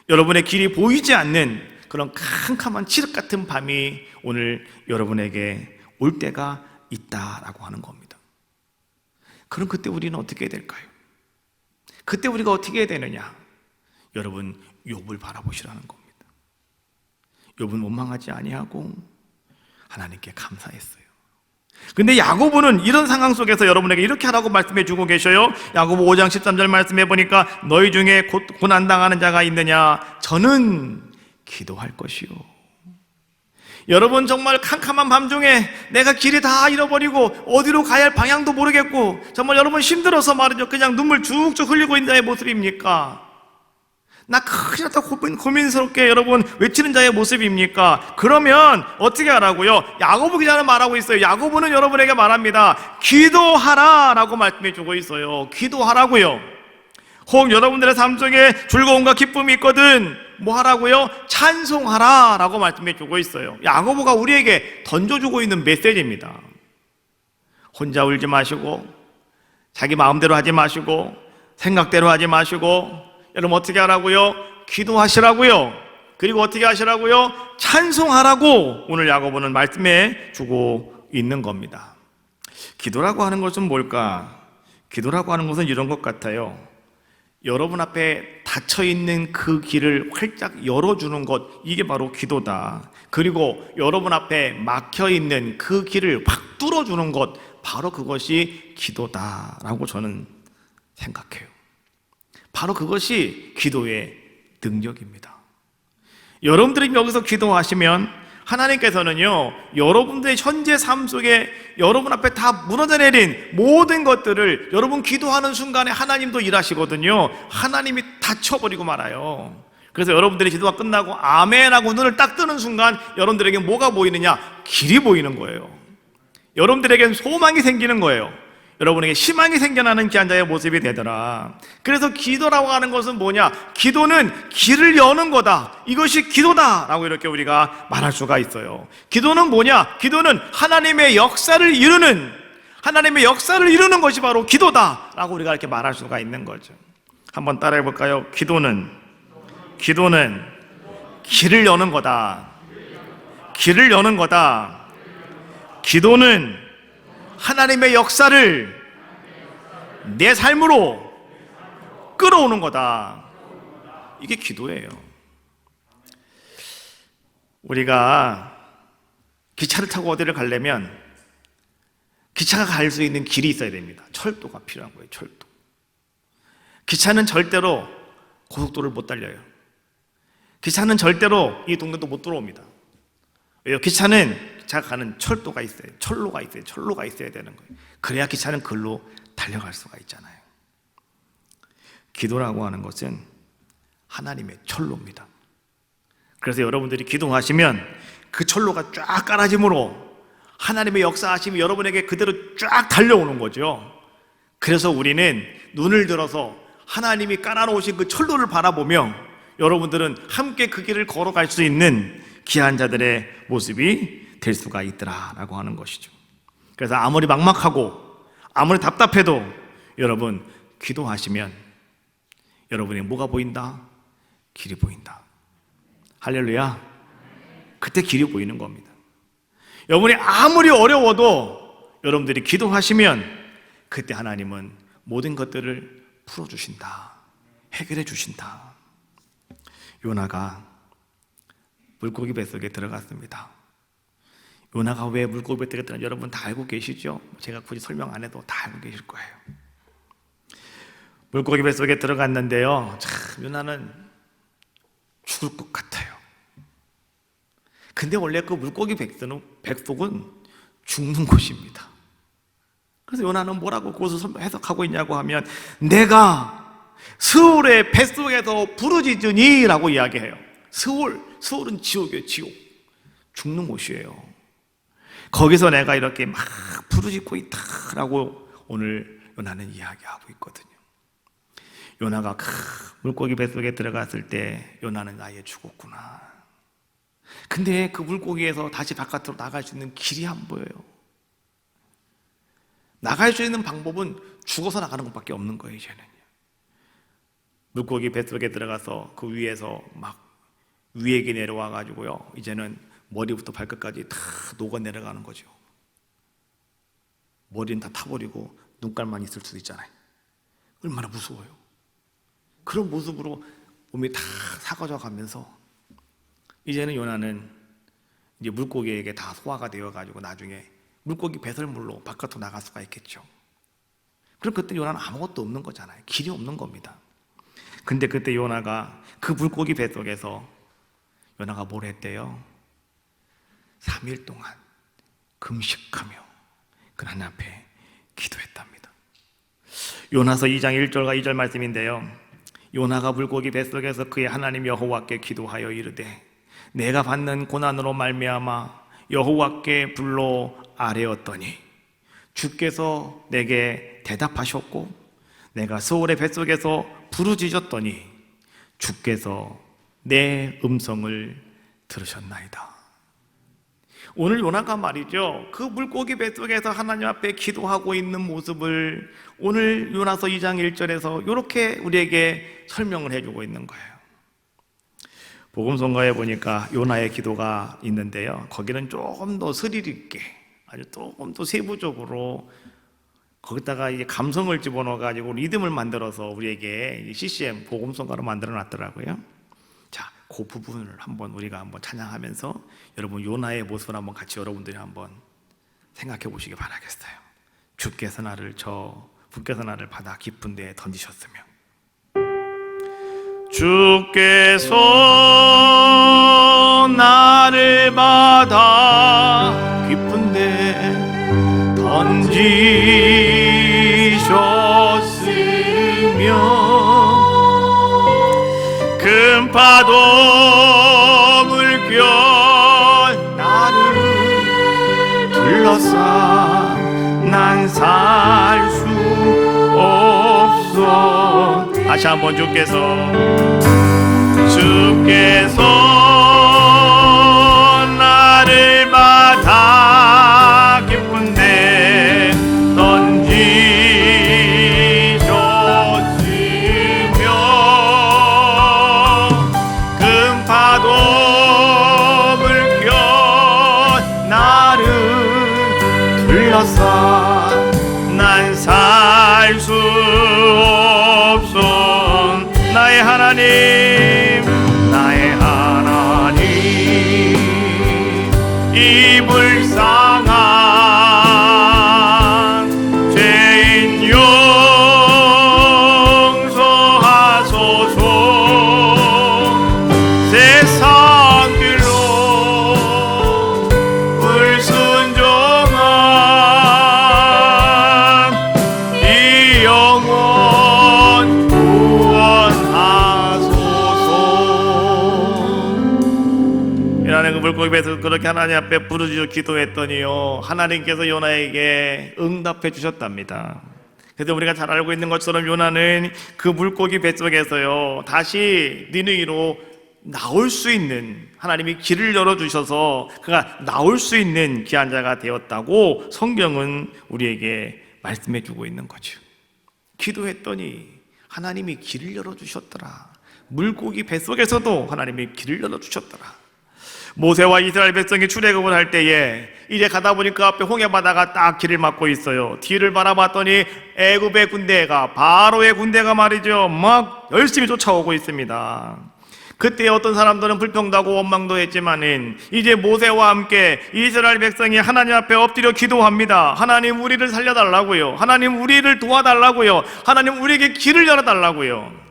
여러분의 길이 보이지 않는 그런 캄캄한 칠흑 같은 밤이 오늘 여러분에게 올 때가 있다라고 하는 겁니다. 그럼 그때 우리는 어떻게 해야 될까요? 그때 우리가 어떻게 해야 되느냐? 여러분 욥을 바라보시라는 겁니다. 욥은 원망하지 아니하고 하나님께 감사했어요. 근데 야고보는 이런 상황 속에서 여러분에게 이렇게 하라고 말씀해 주고 계셔요. 야고보 5장 13절 말씀해 보니까 너희 중에 고난당하는 자가 있느냐? 저는 기도할 것이요. 여러분 정말 캄캄한 밤중에 내가 길이 다 잃어버리고 어디로 가야 할 방향도 모르겠고 정말 여러분 힘들어서 말이죠. 그냥 눈물 쭉쭉 흘리고 있는 자의 모습입니까? 나 큰일 났다 고민스럽게 여러분 외치는 자의 모습입니까? 그러면 어떻게 하라고요? 야고보 기자는 말하고 있어요. 야고보는 여러분에게 말합니다. 기도하라 라고 말씀해 주고 있어요. 기도하라고요. 혹 여러분들의 삶 속에 즐거움과 기쁨이 있거든 뭐 하라고요? 찬송하라 라고 말씀해 주고 있어요. 야고보가 우리에게 던져주고 있는 메시지입니다. 혼자 울지 마시고 자기 마음대로 하지 마시고 생각대로 하지 마시고 여러분 어떻게 하라고요? 기도하시라고요. 그리고 어떻게 하시라고요? 찬송하라고 오늘 야고보는 말씀해 주고 있는 겁니다. 기도라고 하는 것은 뭘까? 기도라고 하는 것은 이런 것 같아요. 여러분 앞에 닫혀있는 그 길을 활짝 열어주는 것, 이게 바로 기도다. 그리고 여러분 앞에 막혀있는 그 길을 확 뚫어주는 것, 바로 그것이 기도다라고 저는 생각해요. 바로 그것이 기도의 능력입니다. 여러분들이 여기서 기도하시면 하나님께서는요, 여러분들의 현재 삶 속에 여러분 앞에 다 무너져 내린 모든 것들을 여러분 기도하는 순간에 하나님도 일하시거든요. 하나님이 다 쳐버리고 말아요. 그래서 여러분들이 기도가 끝나고 아멘하고 눈을 딱 뜨는 순간 여러분들에게 뭐가 보이느냐? 길이 보이는 거예요. 여러분들에겐 소망이 생기는 거예요. 여러분에게 희망이 생겨나는 귀한 자의 모습이 되더라. 그래서 기도라고 하는 것은 뭐냐? 기도는 길을 여는 거다. 이것이 기도다. 라고 이렇게 우리가 말할 수가 있어요. 기도는 뭐냐? 기도는 하나님의 역사를 이루는 것이 바로 기도다. 라고 우리가 이렇게 말할 수가 있는 거죠. 한번 따라해 볼까요? 기도는 길을 여는 거다. 길을 여는 거다. 기도는 하나님의 역사를 내 삶으로 끌어오는 거다. 이게 기도예요. 우리가 기차를 타고 어디를 가려면 기차가 갈 수 있는 길이 있어야 됩니다. 철도가 필요한 거예요. 철도. 기차는 절대로 고속도로를 못 달려요. 기차는 절대로 이 동네도 못 들어옵니다. 왜요? 기차가 가는 철도가 있어요. 철로가 있어야 되는 거예요. 그래야 기차는 글로 달려갈 수가 있잖아요. 기도라고 하는 것은 하나님의 철로입니다. 그래서 여러분들이 기도하시면 그 철로가 쫙 깔아짐으로 하나님의 역사하심이 여러분에게 그대로 쫙 달려오는 거죠. 그래서 우리는 눈을 들어서 하나님이 깔아놓으신 그 철로를 바라보며 여러분들은 함께 그 길을 걸어갈 수 있는 귀한 자들의 모습이 될 수가 있더라라고 하는 것이죠. 그래서 아무리 막막하고 아무리 답답해도 여러분 기도하시면 여러분이 뭐가 보인다? 길이 보인다. 할렐루야. 그때 길이 보이는 겁니다. 여러분이 아무리 어려워도 여러분들이 기도하시면 그때 하나님은 모든 것들을 풀어주신다, 해결해 주신다. 요나가 물고기 뱃속에 들어갔습니다. 요나가 왜 물고기 뱃속에 들어갔는지 여러분 다 알고 계시죠? 제가 굳이 설명 안 해도 다 알고 계실 거예요. 물고기 뱃속에 들어갔는데요, 참 요나는 죽을 것 같아요. 근데 원래 그 물고기 뱃속은 죽는 곳입니다. 그래서 요나는 뭐라고 그것을 해석하고 있냐고 하면, 내가 스올의 뱃속에서 부르짖으니 라고 이야기해요. 스올은 지옥이에요. 지옥. 죽는 곳이에요. 거기서 내가 이렇게 막 부르짖고 있다라고 오늘 요나는 이야기하고 있거든요. 요나가 물고기 뱃속에 들어갔을 때 요나는 아예 죽었구나. 근데 그 물고기에서 다시 바깥으로 나갈 수 있는 길이 안 보여요. 나갈 수 있는 방법은 죽어서 나가는 것밖에 없는 거예요. 이제는 물고기 뱃속에 들어가서 그 위에서 막 위에게 내려와 가지고요, 이제는 머리부터 발끝까지 다 녹아 내려가는 거죠. 머리는 다 타버리고 눈깔만 있을 수도 있잖아요. 얼마나 무서워요. 그런 모습으로 몸이 다 사가져 가면서 이제는 요나는 이제 물고기에게 다 소화가 되어 가지고 나중에 물고기 배설물로 바깥으로 나갈 수가 있겠죠. 그럼 그때 요나는 아무것도 없는 거잖아요. 길이 없는 겁니다. 근데 그때 요나가 그 물고기 뱃속에서 요나가 뭘 했대요? 3일 동안 금식하며 그 하나님 앞에 기도했답니다. 요나서 2장 1절과 2절 말씀인데요, 요나가 물고기 뱃속에서 그의 하나님 여호와께 기도하여 이르되 내가 받는 고난으로 말미암아 여호와께 불러 아뢰었더니 주께서 내게 대답하셨고 내가 스올의 뱃속에서 부르짖었더니 주께서 내 음성을 들으셨나이다. 오늘 요나가 말이죠, 그 물고기 뱃속에서 하나님 앞에 기도하고 있는 모습을 오늘 요나서 2장 1절에서 이렇게 우리에게 설명을 해주고 있는 거예요. 복음성가에 보니까 요나의 기도가 있는데요, 거기는 조금 더 스릴 있게, 아주 조금 더 세부적으로 거기다가 이제 감성을 집어넣어 가지고 리듬을 만들어서 우리에게 CCM 복음성가로 만들어 놨더라고요. 자, 그 부분을 한번 우리가 한번 찬양하면서 여러분 요나의 모습을 한번 같이 여러분들이 한번 생각해 보시기 바라겠어요. 주께서 나를 바다 깊은 데에 던지셨으며 주께서 나를 바다 깊은 데 던지셨으며 큰 파도 물결 나를 둘러싸 난 살 수 없어. 다시 한번 주께서 나를 바다 깊은 데 던지셨으며 큰 파도 물결 나를 둘러싸 난 살 수 없어. 나의 하나님, 나의 하나님, 이 불쌍한 죄인 용서하소서. 세상 길로 불순종한 이 영혼 요나는 그 물고기 배에서 그렇게 하나님 앞에 부르짖어 기도했더니요, 하나님께서 요나에게 응답해 주셨답니다. 그래서 우리가 잘 알고 있는 것처럼 요나는 그 물고기 뱃속에서요 다시 니느웨로 나올 수 있는, 하나님이 길을 열어주셔서 그가 나올 수 있는 귀한 자가 되었다고 성경은 우리에게 말씀해주고 있는 거죠. 기도했더니 하나님이 길을 열어주셨더라. 물고기 뱃속에서도 하나님이 길을 열어주셨더라. 모세와 이스라엘 백성이 출애굽을 할 때에 이제 가다 보니 그 앞에 홍해바다가 딱 길을 막고 있어요. 뒤를 바라봤더니 애굽의 군대가, 바로의 군대가 말이죠, 막 열심히 쫓아오고 있습니다. 그때 어떤 사람들은 불평도 하고 원망도 했지만은 이제 모세와 함께 이스라엘 백성이 하나님 앞에 엎드려 기도합니다. 하나님 우리를 살려달라고요. 하나님 우리를 도와달라고요. 하나님 우리에게 길을 열어달라고요.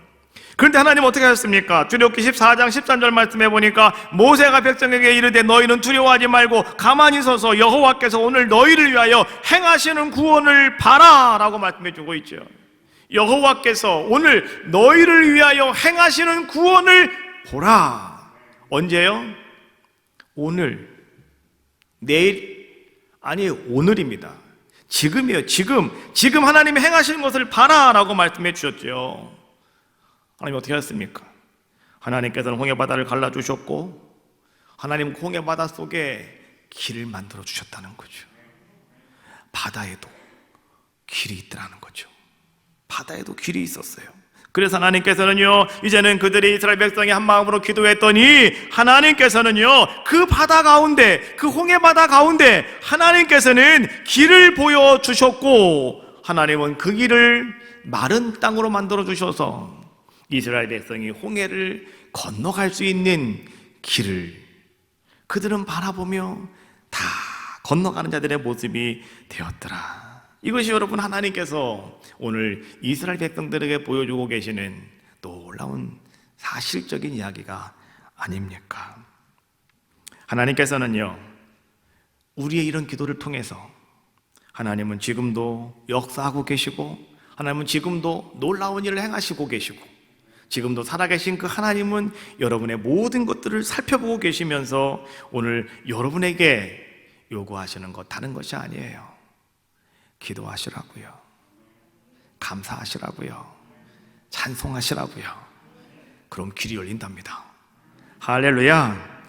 그런데 하나님 어떻게 하셨습니까? 출애굽기 14장 13절 말씀해 보니까 모세가 백성에게 이르되 너희는 두려워하지 말고 가만히 서서 여호와께서 오늘 너희를 위하여 행하시는 구원을 봐라 라고 말씀해 주고 있죠. 여호와께서 오늘 너희를 위하여 행하시는 구원을 보라. 언제요? 오늘, 내일, 아니 오늘입니다. 지금이에요. 지금 하나님이 행하시는 것을 봐라 라고 말씀해 주셨죠. 하나님 어떻게 하셨습니까? 하나님께서는 홍해바다를 갈라주셨고 하나님 홍해바다 속에 길을 만들어 주셨다는 거죠. 바다에도 길이 있더라는 거죠. 바다에도 길이 있었어요. 그래서 하나님께서는요 이제는 그들이 이스라엘 백성이 한 마음으로 기도했더니 하나님께서는요 그 바다 가운데, 그 홍해바다 가운데 하나님께서는 길을 보여주셨고 하나님은 그 길을 마른 땅으로 만들어 주셔서 이스라엘 백성이 홍해를 건너갈 수 있는 길을 그들은 바라보며 다 건너가는 자들의 모습이 되었더라. 이것이 여러분 하나님께서 오늘 이스라엘 백성들에게 보여주고 계시는 놀라운 사실적인 이야기가 아닙니까? 하나님께서는요 우리의 이런 기도를 통해서 하나님은 지금도 역사하고 계시고 하나님은 지금도 놀라운 일을 행하시고 계시고 지금도 살아계신 그 하나님은 여러분의 모든 것들을 살펴보고 계시면서 오늘 여러분에게 요구하시는 것 다른 것이 아니에요. 기도하시라고요. 감사하시라고요. 찬송하시라고요. 그럼 길이 열린답니다. 할렐루야.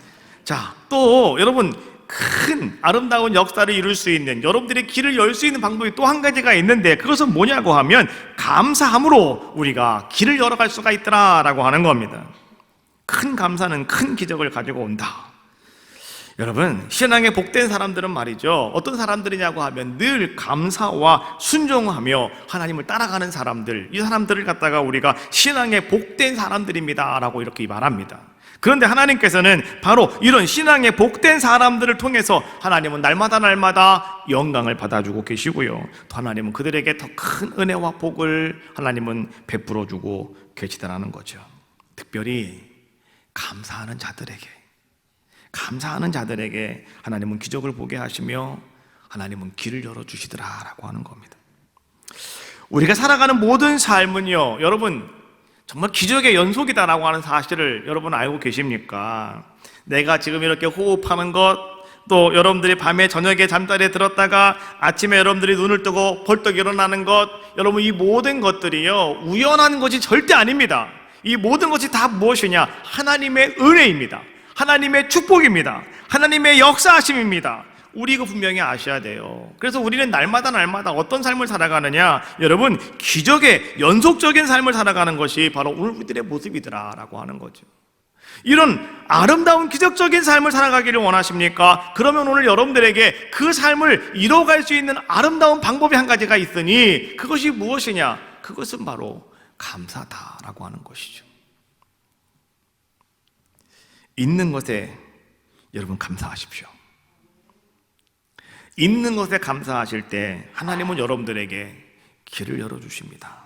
자, 또 여러분 큰 아름다운 역사를 이룰 수 있는, 여러분들의 길을 열 수 있는 방법이 또 한 가지가 있는데 그것은 뭐냐고 하면 감사함으로 우리가 길을 열어갈 수가 있더라라고 하는 겁니다. 큰 감사는 큰 기적을 가지고 온다. 여러분 신앙에 복된 사람들은 말이죠 어떤 사람들이냐고 하면 늘 감사와 순종하며 하나님을 따라가는 사람들, 이 사람들을 갖다가 우리가 신앙에 복된 사람들입니다 라고 이렇게 말합니다. 그런데 하나님께서는 바로 이런 신앙에 복된 사람들을 통해서 하나님은 날마다 영광을 받아주고 계시고요 또 하나님은 그들에게 더 큰 은혜와 복을 하나님은 베풀어주고 계시다는 거죠. 특별히 감사하는 자들에게 하나님은 기적을 보게 하시며 하나님은 길을 열어주시더라라고 하는 겁니다. 우리가 살아가는 모든 삶은요 여러분 정말 기적의 연속이다라고 하는 사실을 여러분 알고 계십니까? 내가 지금 이렇게 호흡하는 것, 또 여러분들이 밤에 저녁에 잠자리에 들었다가 아침에 여러분들이 눈을 뜨고 벌떡 일어나는 것, 여러분 이 모든 것들이요 우연한 것이 절대 아닙니다. 이 모든 것이 다 무엇이냐? 하나님의 은혜입니다. 하나님의 축복입니다. 하나님의 역사하심입니다. 우리 이거 분명히 아셔야 돼요. 그래서 우리는 날마다 어떤 삶을 살아가느냐? 여러분 기적의 연속적인 삶을 살아가는 것이 바로 오늘 우리들의 모습이더라라고 하는 거죠. 이런 아름다운 기적적인 삶을 살아가기를 원하십니까? 그러면 오늘 여러분들에게 그 삶을 이뤄갈 수 있는 아름다운 방법이 한 가지가 있으니 그것이 무엇이냐? 그것은 바로 감사다라고 하는 것이죠. 있는 것에 여러분 감사하십시오. 있는 것에 감사하실 때 하나님은 여러분들에게 길을 열어주십니다.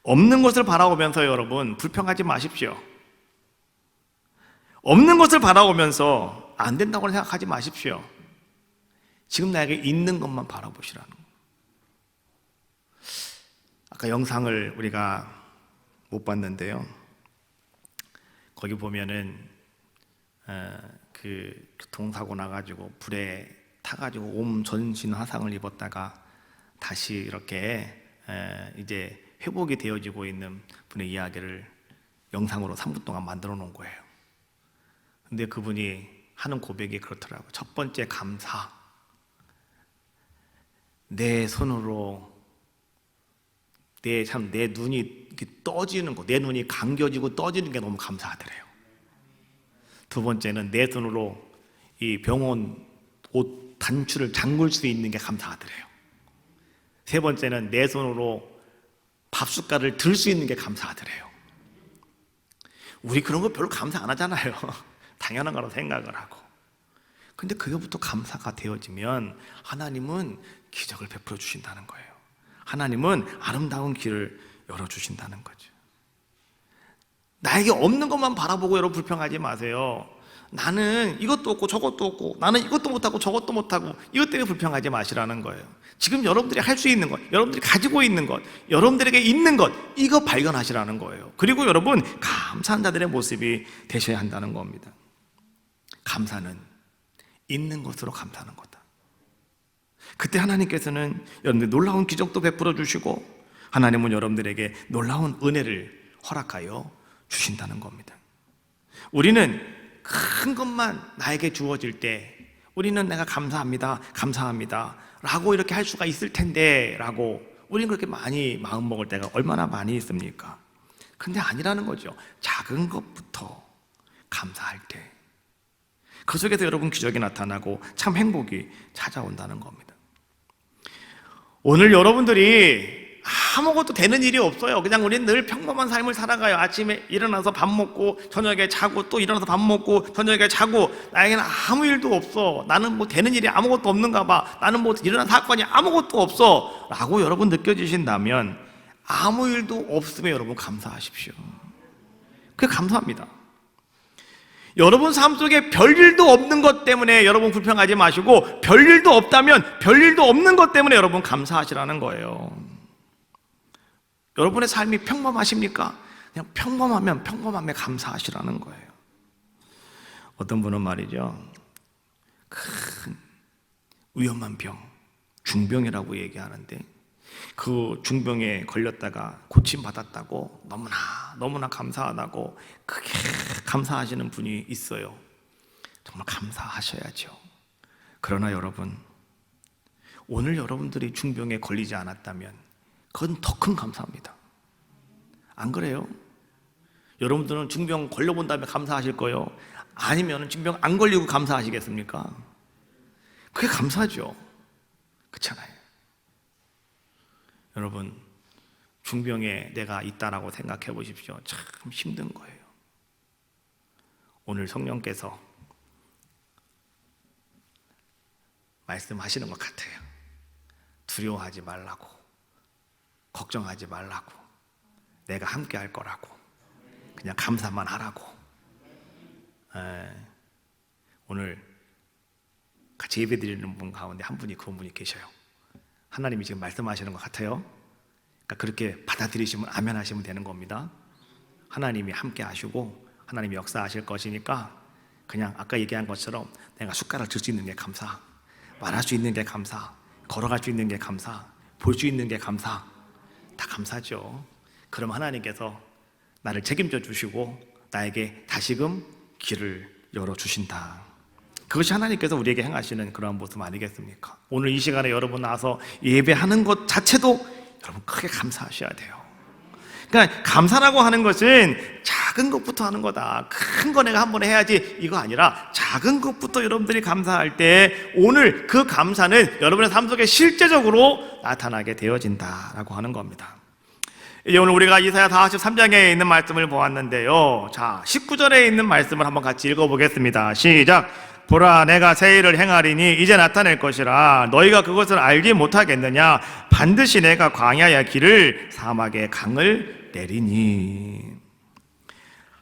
없는 것을 바라보면서 여러분 불평하지 마십시오. 없는 것을 바라보면서 안 된다고 생각하지 마십시오. 지금 나에게 있는 것만 바라보시라는 거예요. 아까 영상을 우리가 못 봤는데요 거기 보면은 그 교통사고 나가지고 불에 타가지고 온 전신 화상을 입었다가 다시 이렇게 이제 회복이 되어지고 있는 분의 이야기를 영상으로 3분 동안 만들어 놓은 거예요. 근데 그분이 하는 고백이 그렇더라고요. 첫 번째, 감사. 내 손으로 내 눈이 이렇게 떠지는 거, 내 눈이 감겨지고 떠지는 게 너무 감사하더래요. 두 번째는 내 손으로 이 병원 옷 단추를 잠글 수 있는 게 감사하더래요. 세 번째는 내 손으로 밥숟갈을 들 수 있는 게 감사하더래요. 우리 그런 거 별로 감사 안 하잖아요. 당연한 거라고 생각을 하고. 근데 그거부터 감사가 되어지면 하나님은 기적을 베풀어 주신다는 거예요. 하나님은 아름다운 길을 열어주신다는 거죠. 나에게 없는 것만 바라보고 여러분 불평하지 마세요. 나는 이것도 없고 저것도 없고, 나는 이것도 못하고 저것도 못하고, 이것 때문에 불평하지 마시라는 거예요. 지금 여러분들이 할 수 있는 것, 여러분들이 가지고 있는 것, 여러분들에게 있는 것, 이거 발견하시라는 거예요. 그리고 여러분, 감사한 자들의 모습이 되셔야 한다는 겁니다. 감사는 있는 것으로 감사하는 거다. 그때 하나님께서는 여러분들 놀라운 기적도 베풀어 주시고, 하나님은 여러분들에게 놀라운 은혜를 허락하여 주신다는 겁니다. 우리는 큰 것만 나에게 주어질 때 우리는 내가 감사합니다, 감사합니다 라고 이렇게 할 수가 있을 텐데 라고 우리는 그렇게 많이 마음먹을 때가 얼마나 많이 있습니까? 근데 아니라는 거죠. 작은 것부터 감사할 때 그 속에서 여러분 기적이 나타나고 참 행복이 찾아온다는 겁니다. 오늘 여러분들이 아무것도 되는 일이 없어요. 그냥 우리는 늘 평범한 삶을 살아가요. 아침에 일어나서 밥 먹고 저녁에 자고 또 일어나서 밥 먹고 저녁에 자고, 나에게는 아무 일도 없어. 나는 뭐 되는 일이 아무것도 없는가 봐. 나는 뭐 일어난 사건이 아무것도 없어 라고 여러분 느껴지신다면 아무 일도 없음에 여러분 감사하십시오. 그게 감사합니다. 여러분 삶 속에 별일도 없는 것 때문에 여러분 불평하지 마시고, 별일도 없다면 별일도 없는 것 때문에 여러분 감사하시라는 거예요. 여러분의 삶이 평범하십니까? 그냥 평범하면 평범함에 감사하시라는 거예요. 어떤 분은 말이죠, 큰 위험한 병, 중병이라고 얘기하는데 그 중병에 걸렸다가 고침받았다고 너무나 감사하다고 크게 감사하시는 분이 있어요. 정말 감사하셔야죠. 그러나 여러분, 오늘 여러분들이 중병에 걸리지 않았다면 그건 더 큰 감사입니다. 안 그래요? 여러분들은 중병 걸려본 다음에 감사하실 거예요? 아니면 중병 안 걸리고 감사하시겠습니까? 그게 감사죠. 그렇잖아요. 여러분, 중병에 내가 있다라고 생각해 보십시오. 참 힘든 거예요. 오늘 성령께서 말씀하시는 것 같아요. 두려워하지 말라고, 걱정하지 말라고, 내가 함께 할 거라고, 그냥 감사만 하라고. 오늘 같이 예배 드리는 분 가운데 한 분이, 그런 분이 계셔요. 하나님이 지금 말씀하시는 것 같아요. 그러니까 그렇게 받아들이시면 아멘 하시면 되는 겁니다. 하나님이 함께 하시고 하나님이 역사하실 것이니까 그냥 아까 얘기한 것처럼 내가 숟가락 들 수 있는 게 감사, 말할 수 있는 게 감사, 걸어갈 수 있는 게 감사, 볼 수 있는 게 감사, 다 감사죠. 그럼 하나님께서 나를 책임져 주시고 나에게 다시금 길을 열어주신다. 그것이 하나님께서 우리에게 행하시는 그러한 모습 아니겠습니까? 오늘 이 시간에 여러분 나와서 예배하는 것 자체도 여러분 크게 감사하셔야 돼요. 그러니까 감사라고 하는 것은 작은 것부터 하는 거다. 큰 거 내가 한 번에 해야지 이거 아니라 작은 것부터 여러분들이 감사할 때 오늘 그 감사는 여러분의 삶 속에 실제적으로 나타나게 되어진다라고 하는 겁니다. 이제 오늘 우리가 이사야 43장에 있는 말씀을 보았는데요. 자, 19절에 있는 말씀을 한번 같이 읽어보겠습니다. 시작. 보라, 내가 새 일을 행하리니 이제 나타낼 것이라 너희가 그것을 알지 못하겠느냐. 반드시 내가 광야의 길을 사막의 강을 내리니.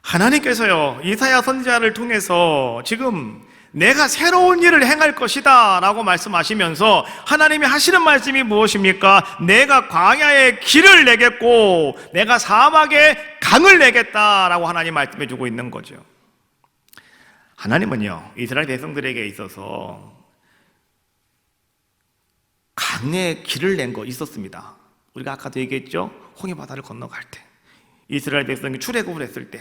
하나님께서요, 이사야 선지자를 통해서 지금 내가 새로운 일을 행할 것이다 라고 말씀하시면서 하나님이 하시는 말씀이 무엇입니까? 내가 광야의 길을 내겠고 내가 사막의 강을 내겠다라고 하나님 말씀해 주고 있는 거죠. 하나님은요, 이스라엘 백성들에게 있어서 강에 길을 낸 거 있었습니다. 우리가 아까도 얘기했죠. 홍해 바다를 건너갈 때, 이스라엘 백성이 출애굽을 했을 때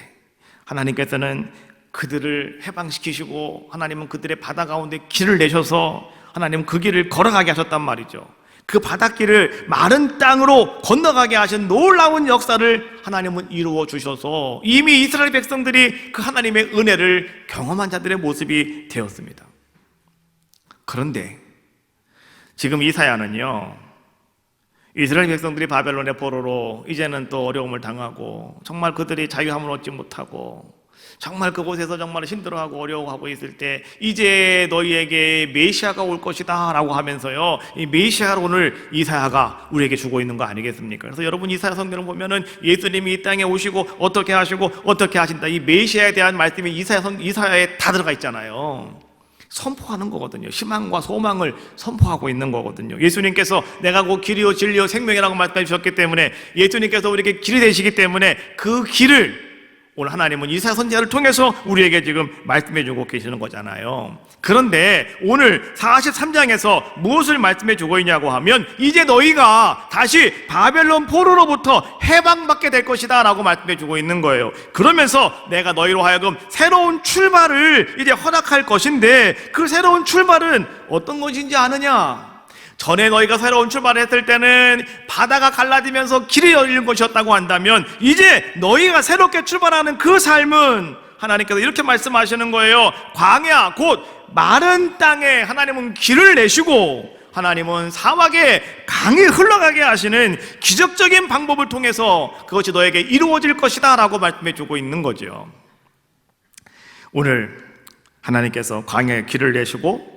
하나님께서는 그들을 해방시키시고 하나님은 그들의 바다 가운데 길을 내셔서 하나님은 그 길을 걸어가게 하셨단 말이죠. 그 바닷길을 마른 땅으로 건너가게 하신 놀라운 역사를 하나님은 이루어 주셔서 이미 이스라엘 백성들이 그 하나님의 은혜를 경험한 자들의 모습이 되었습니다. 그런데 지금 이사야는요, 이스라엘 백성들이 바벨론의 포로로 이제는 또 어려움을 당하고 정말 그들이 자유함을 얻지 못하고 정말 그곳에서 정말 힘들어하고 어려워하고 있을 때 이제 너희에게 메시아가 올 것이다 라고 하면서요, 이 메시아를 오늘 이사야가 우리에게 주고 있는 거 아니겠습니까? 그래서 여러분 이사야 성경을 보면은 예수님이 이 땅에 오시고 어떻게 하시고 어떻게 하신다, 이 메시아에 대한 말씀이 이사야에 다 들어가 있잖아요. 선포하는 거거든요. 희망과 소망을 선포하고 있는 거거든요. 예수님께서 내가 곧 길이요 진리요 생명이라고 말씀해 주셨기 때문에, 예수님께서 우리에게 길이 되시기 때문에 그 길을 오늘 하나님은 이사야 선지자를 통해서 우리에게 지금 말씀해 주고 계시는 거잖아요. 그런데 오늘 43장에서 무엇을 말씀해 주고 있냐고 하면, 이제 너희가 다시 바벨론 포로로부터 해방받게 될 것이다 라고 말씀해 주고 있는 거예요. 그러면서 내가 너희로 하여금 새로운 출발을 이제 허락할 것인데, 그 새로운 출발은 어떤 것인지 아느냐? 전에 너희가 새로운 출발을 했을 때는 바다가 갈라지면서 길이 열리는 것이었다고 한다면, 이제 너희가 새롭게 출발하는 그 삶은 하나님께서 이렇게 말씀하시는 거예요. 광야 곧 마른 땅에 하나님은 길을 내시고 하나님은 사막에 강이 흘러가게 하시는 기적적인 방법을 통해서 그것이 너에게 이루어질 것이다 라고 말씀해 주고 있는 거죠. 오늘 하나님께서 광야에 길을 내시고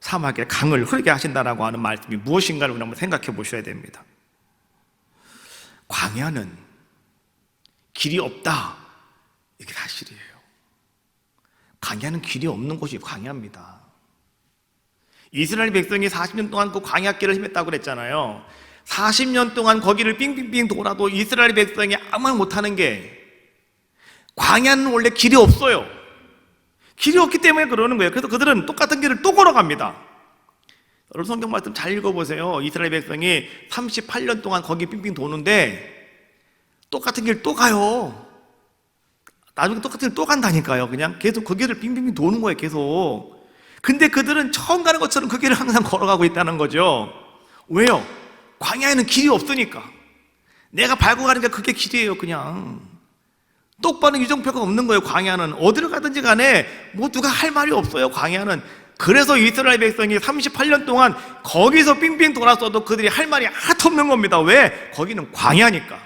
사막에 강을 흐르게 하신다라고 하는 말씀이 무엇인가를 우리 한번 생각해 보셔야 됩니다. 광야는 길이 없다, 이게 사실이에요. 광야는 길이 없는 곳이 광야입니다. 이스라엘 백성이 40년 동안 그 광야길을 헤맸다고 그랬잖아요. 40년 동안 거기를 빙빙빙 돌아도 이스라엘 백성이 아무 말 못하는 게, 광야는 원래 길이 없어요. 길이 없기 때문에 그러는 거예요. 그래서 그들은 똑같은 길을 또 걸어갑니다. 여러분 성경 말씀 잘 읽어보세요. 이스라엘 백성이 38년 동안 거기 빙빙 도는데 똑같은 길 또 가요. 나중에 똑같은 길 또 간다니까요. 그냥 계속 그 길을 빙빙빙 도는 거예요, 계속. 근데 그들은 처음 가는 것처럼 그 길을 항상 걸어가고 있다는 거죠. 왜요? 광야에는 길이 없으니까. 내가 밟고 가는 게 그게 길이에요, 그냥. 똑바로 유정표가 없는 거예요. 광야는 어디를 가든지 간에 뭐 누가 할 말이 없어요, 광야는. 그래서 이스라엘 백성이 38년 동안 거기서 빙빙 돌았어도 그들이 할 말이 하나도 없는 겁니다. 왜? 거기는 광야니까.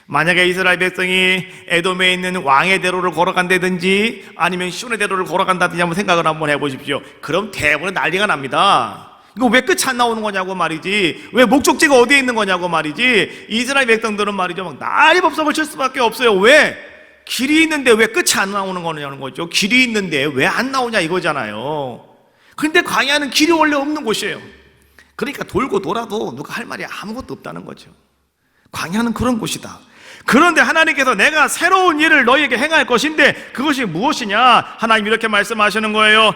만약에 이스라엘 백성이 에돔에 있는 왕의 대로를 걸어간다든지 아니면 시온의 대로를 걸어간다든지 한번 생각을 한번 해보십시오. 그럼 대부분 난리가 납니다. 이거 왜 끝이 안 나오는 거냐고 말이지, 왜 목적지가 어디에 있는 거냐고 말이지. 이스라엘 백성들은 말이죠, 막 난리법석을 칠 수밖에 없어요. 왜? 길이 있는데 왜 끝이 안 나오는 거냐는 거죠. 길이 있는데 왜 안 나오냐 이거잖아요. 근데 광야는 길이 원래 없는 곳이에요. 그러니까 돌고 돌아도 누가 할 말이 아무것도 없다는 거죠. 광야는 그런 곳이다. 그런데 하나님께서 내가 새로운 일을 너희에게 행할 것인데 그것이 무엇이냐? 하나님 이렇게 말씀하시는 거예요.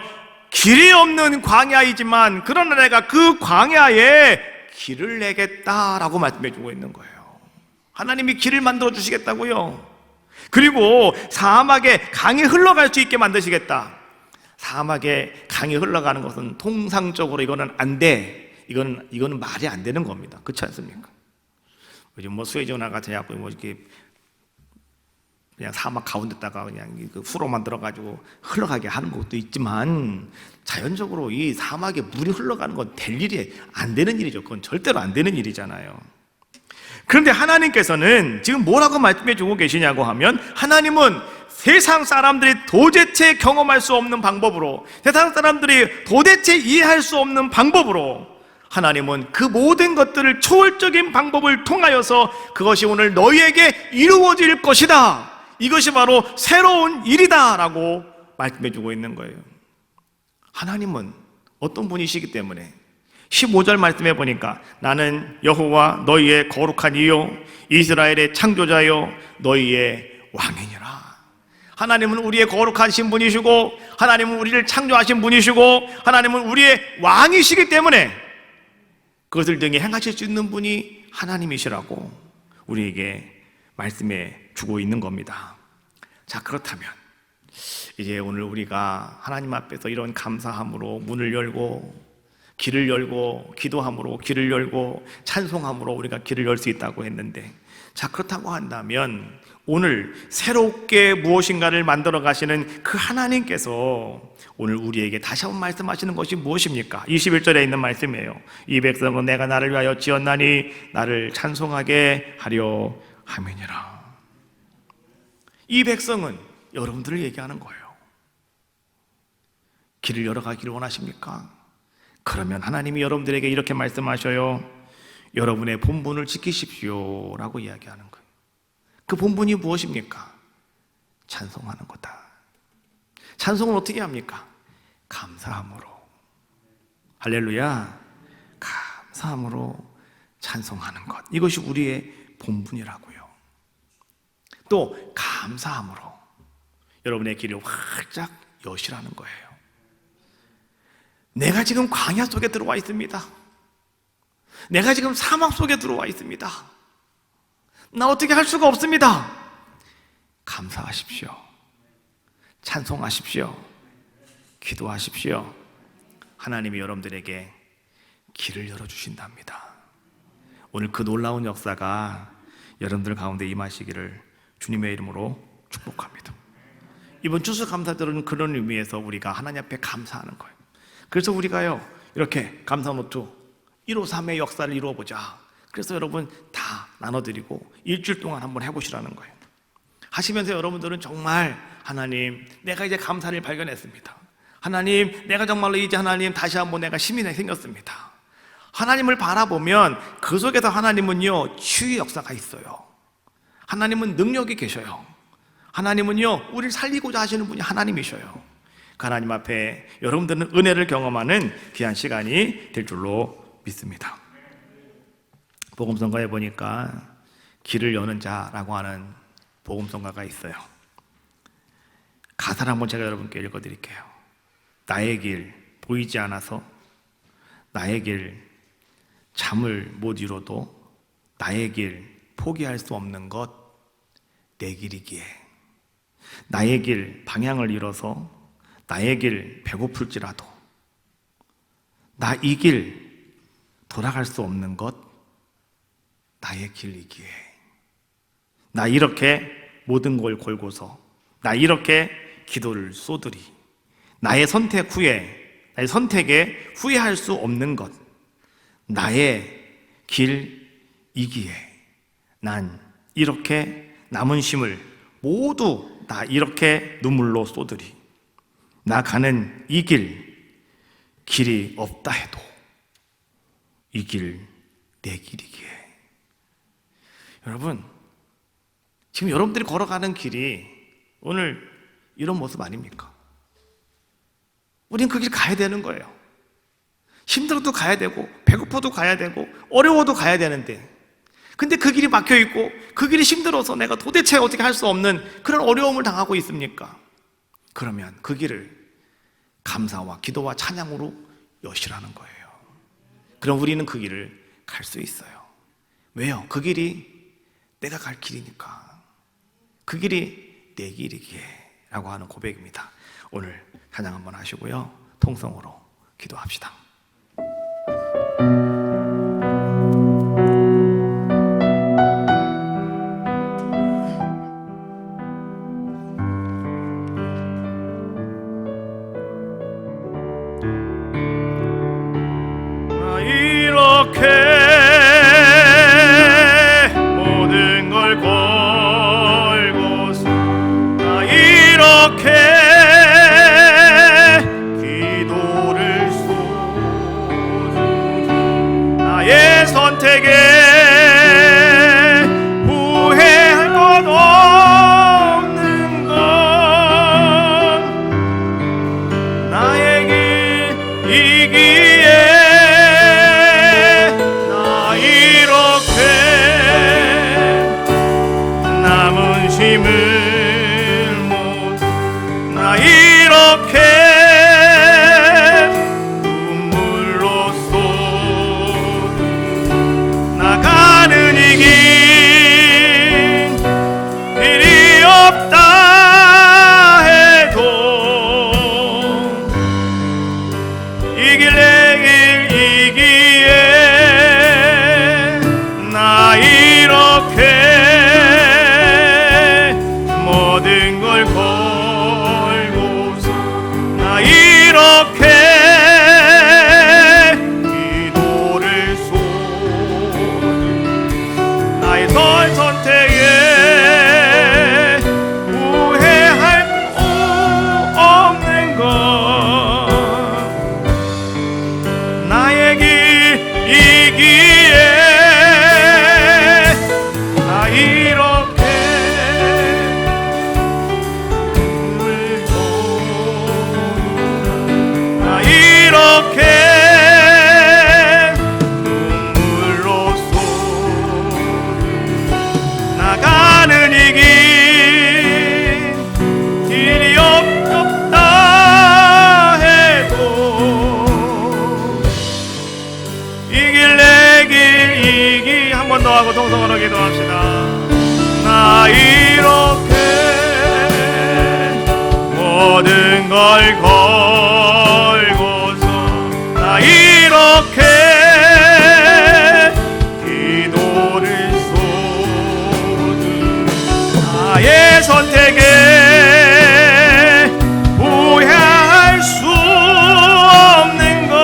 길이 없는 광야이지만 그러나 내가 그 광야에 길을 내겠다라고 말씀해 주고 있는 거예요. 하나님이 길을 만들어 주시겠다고요. 그리고 사막에 강이 흘러갈 수 있게 만드시겠다. 사막에 강이 흘러가는 것은 통상적으로 이거는 안 돼. 이거는 말이 안 되는 겁니다. 그렇지 않습니까? 요즘 뭐 수혜전화 같은 해갖고 뭐 이렇게 그냥 사막 가운데다가 그냥 그 후로 만들어가지고 흘러가게 하는 것도 있지만, 자연적으로 이 사막에 물이 흘러가는 건 될 일이 안 되는 일이죠. 그건 절대로 안 되는 일이잖아요. 그런데 하나님께서는 지금 뭐라고 말씀해 주고 계시냐고 하면, 하나님은 세상 사람들이 도대체 경험할 수 없는 방법으로, 세상 사람들이 도대체 이해할 수 없는 방법으로 하나님은 그 모든 것들을 초월적인 방법을 통하여서 그것이 오늘 너희에게 이루어질 것이다. 이것이 바로 새로운 일이다 라고 말씀해 주고 있는 거예요. 하나님은 어떤 분이시기 때문에 15절 말씀해 보니까 나는 여호와 너희의 거룩한 이요 이스라엘의 창조자요 너희의 왕이니라. 하나님은 우리의 거룩하신 분이시고 하나님은 우리를 창조하신 분이시고 하나님은 우리의 왕이시기 때문에 그것을 능히 행하실 수 있는 분이 하나님이시라고 우리에게 말씀해 주고 있는 겁니다. 자, 그렇다면 이제 오늘 우리가 하나님 앞에서 이런 감사함으로 문을 열고 길을 열고 기도함으로 길을 열고 찬송함으로 우리가 길을 열 수 있다고 했는데, 자, 그렇다고 한다면 오늘 새롭게 무엇인가를 만들어 가시는 그 하나님께서 오늘 우리에게 다시 한번 말씀하시는 것이 무엇입니까? 21절에 있는 말씀이에요. 이 백성은 내가 나를 위하여 지었나니 나를 찬송하게 하려 함이니라. 이 백성은 여러분들을 얘기하는 거예요. 길을 열어가기를 원하십니까? 그러면 하나님이 여러분들에게 이렇게 말씀하셔요. 여러분의 본분을 지키십시오 라고 이야기하는 거예요. 그 본분이 무엇입니까? 찬송하는 거다. 찬송은 어떻게 합니까? 감사함으로. 할렐루야. 감사함으로 찬송하는 것, 이것이 우리의 본분이라고요. 또 감사함으로 여러분의 길을 활짝 여시라는 거예요. 내가 지금 광야 속에 들어와 있습니다. 내가 지금 사막 속에 들어와 있습니다. 나 어떻게 할 수가 없습니다. 감사하십시오. 찬송하십시오. 기도하십시오. 하나님이 여러분들에게 길을 열어주신답니다. 오늘 그 놀라운 역사가 여러분들 가운데 임하시기를 주님의 이름으로 축복합니다. 이번 추수감사절은 그런 의미에서 우리가 하나님 앞에 감사하는 거예요. 그래서 우리가요, 이렇게 감사노트 1호 3의 역사를 이루어보자. 그래서 여러분 다 나눠드리고 일주일 동안 한번 해보시라는 거예요. 하시면서 여러분들은 정말 하나님, 내가 이제 감사를 발견했습니다. 하나님, 내가 정말로 이제 하나님 다시 한번 내가 힘이 생겼습니다. 하나님을 바라보면 그 속에서 하나님은요, 치유의 역사가 있어요. 하나님은 능력이 계셔요. 하나님은요, 우리를 살리고자 하시는 분이 하나님이셔요. 그 하나님 앞에 여러분들은 은혜를 경험하는 귀한 시간이 될 줄로 믿습니다. 복음성가에 보니까 길을 여는 자라고 하는 복음성가가 있어요. 가사를 한번 제가 여러분께 읽어드릴게요. 나의 길 보이지 않아서, 나의 길 잠을 못 이뤄도, 나의 길 포기할 수 없는 것 내 길이기에, 나의 길 방향을 잃어서, 나의 길 배고플지라도, 나 이 길 돌아갈 수 없는 것 나의 길이기에, 나 이렇게 모든 걸 걸고서, 나 이렇게 기도를 쏟으리, 나의 선택 후에, 나의 선택에 후회할 수 없는 것 나의 길이기에, 난 이렇게 남은 힘을 모두 나 이렇게 눈물로 쏟으리, 나 가는 이 길이 없다 해도 이 길 내 길이기에. 여러분, 지금 여러분들이 걸어가는 길이 오늘 이런 모습 아닙니까? 우린 그 길 가야 되는 거예요. 힘들어도 가야 되고, 배고파도 가야 되고, 어려워도 가야 되는데, 근데 그 길이 막혀 있고 그 길이 힘들어서 내가 도대체 어떻게 할 수 없는 그런 어려움을 당하고 있습니까? 그러면 그 길을 감사와 기도와 찬양으로 여시라는 거예요. 그럼 우리는 그 길을 갈 수 있어요. 왜요? 그 길이 내가 갈 길이니까. 그 길이 내 길이기에 라고 하는 고백입니다. 오늘 찬양 한번 하시고요, 통성으로 기도합시다. 모든 걸 걸고서 나 이렇게 기도를 쏟은 나의 선택에 후회할 것 없는 건 나의 길이기에 힘을 못, 나 이렇게 눈물로 쏟은 이기에 나 이렇게 모든 걸 걸고서 나 이렇게 기도를 쏟은 나의 선택에 후회할 수 없는 것 나의 길이기에 나 이렇게 나 이렇게 눈물로써 나가는 이 길이 없다 해도 이 길 내 길 이 길 한 번 더 하고 동성으로 기도합시다. 나 이렇게 모든 걸 걸고서 나 이렇게 기도를 쏟은 나의 선택에 후회할 수 없는 것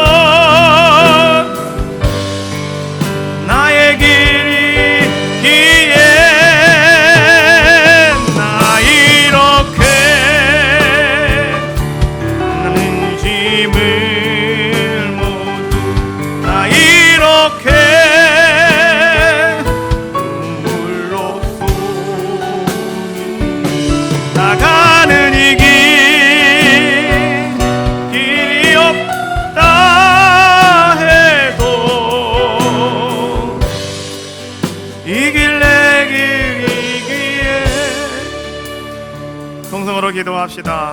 나의 길이기에 나 이렇게 나는 짐을 모두 나 이렇게 눈물로 쏟은 나가는 이 길이 없다 해도 이 길 내 길이기에 동성으로 기도합시다.